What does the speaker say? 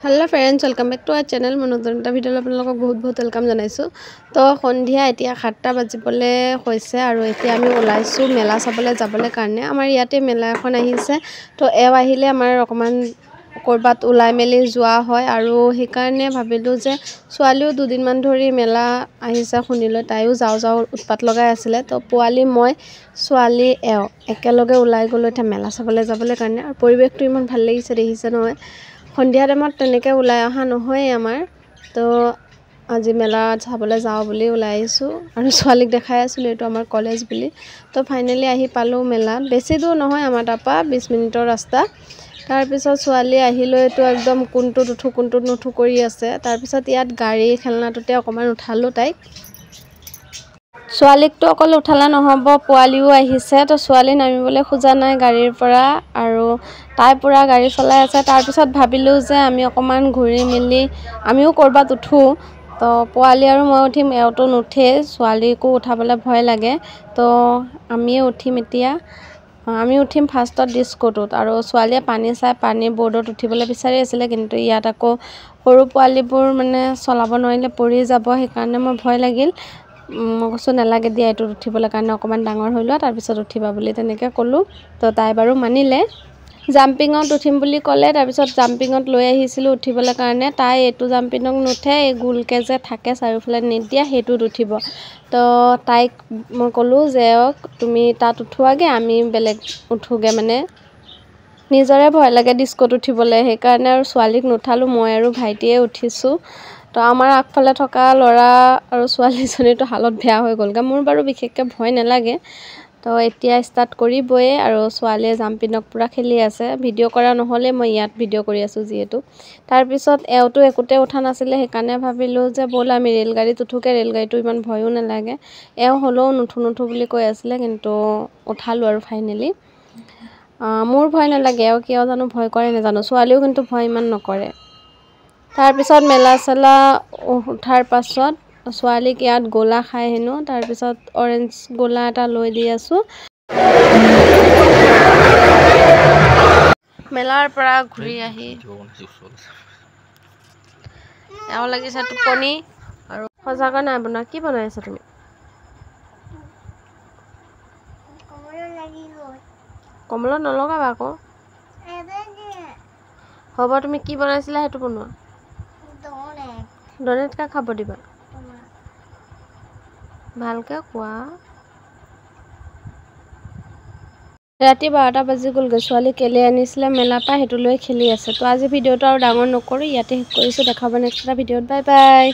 Hello friends, welcome back to our channel. मैं नतुन এটা ভিডিঅ'লৈ আপোনালোকক বহুত वेलकम জনাইছো। তো সন্ধিয়া এতিয়া 7টা বাজিবলৈ হৈছে আৰু এতিয়া আমি ওলাইছো মেলা চাবলৈ যাবলৈ কাৰণে। আমাৰ ইয়াতে মেলা এখন আহিছে, তো এও আহিলে আমাৰ অকমান কৰবাত ওলাই মেলি যোৱা হয় আৰু সেই কাৰণে ভাবিলো যে ছোৱালীও দুদিনমান ধৰি মেলা আহিছে শুনিলৈ তাইও যাও উৎপাত লগাই আছিল। তো পোৱালি মই ছোৱালী এও একেলগে ওলাই গলো এতিয়া মেলা চাবলৈ যাবলৈ কাৰণে। আৰু পৰিৱেশটো ইমান ভাল লাগিছে দেখিছে নহয়। সন্ধিয়া টাইমত তেনেকৈ ওলাই অহা নহয় আমাৰ। তো আজি মেলা চাবলৈ যাওঁ বুলি ওলাই আহিছোঁ আৰু ছোৱালীক দেখাই আছিলোঁ এইটো আমাৰ কলেজ বুলি। তো ফাইনেলি আহি পালোঁ মেলাত। বেছি দূৰ নহয় আমাৰ তাৰপৰা 20 মিনিটৰ ৰাস্তা। তাৰপিছত ছোৱালী আহিলৈতো একদম কোনটোত উঠো কোনটোত নুঠো কৰি আছে। তাৰপিছত ইয়াত গাড়ী খেলনাটোতে অকণমান উঠালোঁ তাইক। ছোৱালীকতো অকল উঠালে নহ'ব, পোৱালিও আহিছে। তো ছোৱালী নামিবলৈ খোজা নাই গাড়ীৰ পৰা আৰু তাই পুৰা গাড়ী চলাই আছে। তাৰপিছত ভাবিলোঁ যে আমি অকণমান ঘূৰি মেলি আমিও ক'ৰবাত উঠোঁ। তো পোৱালি আৰু মই উঠিম, এওঁতো নুঠে, ছোৱালীকো উঠাবলৈ ভয় লাগে। তো আমিয়ে উঠিম এতিয়া। আমি উঠিম ফাৰ্ষ্টত ডিস্কোটোত আৰু ছোৱালীয়ে পানী চাই পানী বৰ্ডত উঠিবলৈ বিচাৰি আছিলে, কিন্তু ইয়াত আকৌ সৰু পোৱালিবোৰ মানে চলাব নোৱাৰিলে পৰি যাব, সেইকাৰণে মই ভয় লাগিল। মই কৈছোঁ নালাগে দিয়া এইটোত উঠিবলৈ কাৰণে, অকণমান ডাঙৰ হৈ লোৱা তাৰপিছত উঠিবা বুলি তেনেকৈ ক'লোঁ। তো তাই বাৰু মানিলে। জাম্পিঙত উঠিম বুলি ক'লে, তাৰপিছত জাম্পিঙত লৈ আহিছিলোঁ উঠিবলৈ কাৰণে। তাই এইটো জাম্পিঙত নুঠে, এই গোলকৈ যে থাকে চাৰিওফালে নেট দিয়া সেইটোত উঠিব। তো তাইক মই ক'লোঁ যে তুমি তাত উঠোৱাগৈ, আমি বেলেগ উঠোগৈ, মানে নিজৰে ভয় লাগে ডিস্কোত উঠিবলৈ, সেইকাৰণে আৰু ছোৱালীক নুঠালোঁ, মই আৰু ভাইটিয়ে উঠিছোঁ। তো আমাৰ আগফালে থকা ল'ৰা আৰু ছোৱালীজনীতো হালত বেয়া হৈ গ'লগৈ। মোৰ বাৰু বিশেষকৈ ভয় নালাগে। তো এতিয়া ষ্টাৰ্ট কৰিবই আৰু ছোৱালীয়ে জাম্পিঙত পূৰা খেলি আছে। ভিডিঅ' কৰা নহ'লে মই ইয়াত ভিডিঅ' কৰি আছোঁ যিহেতু। তাৰপিছত এওঁতো একোতে উঠা নাছিলে, সেইকাৰণে ভাবিলোঁ যে ব'ল আমি ৰেলগাড়ীত উঠোগৈ, ৰেলগাড়ীটো ইমান ভয়ো নালাগে। এওঁ হ'লেও নুঠো বুলি কৈ আছিলে, কিন্তু উঠালোঁ আৰু ফাইনেলি। মোৰ ভয় নালাগে, এওঁ কিয় জানো ভয় কৰে নাজানো। ছোৱালীও কিন্তু ভয় ইমান নকৰে। তাৰপিছত মেলা চেলা উঠাৰ পাছত ছোৱালীক ইয়াত গোলা খাই হেনো, তাৰপিছত অৰেঞ্জ গোলা এটা লৈ দি আছোঁ। মেলাৰ পৰা ঘূৰি আহি এওঁ লাগিছে টোপনি আৰু সঁচাকৈ নাই বনোৱা। কি বনাই আছা তুমি? কমলত নলগাবা আকৌ। হ'ব, তুমি কি বনাইছিলা সেইটো বনোৱা। ডনেট কা খাব দিবা? ভালকৈ কোৱা। ৰাতি 12টা বাজি গ'লগৈ। ছোৱালী কেলে আনিছিলে মেলাৰ পৰা সেইটো লৈ খেলি আছে। তো আজি ভিডিঅ'টো আৰু ডাঙৰ নকৰোঁ, ইয়াতে শেষ কৰিছোঁ। দেখাব নেক্সট এটা ভিডিঅ'ত। Bye bye.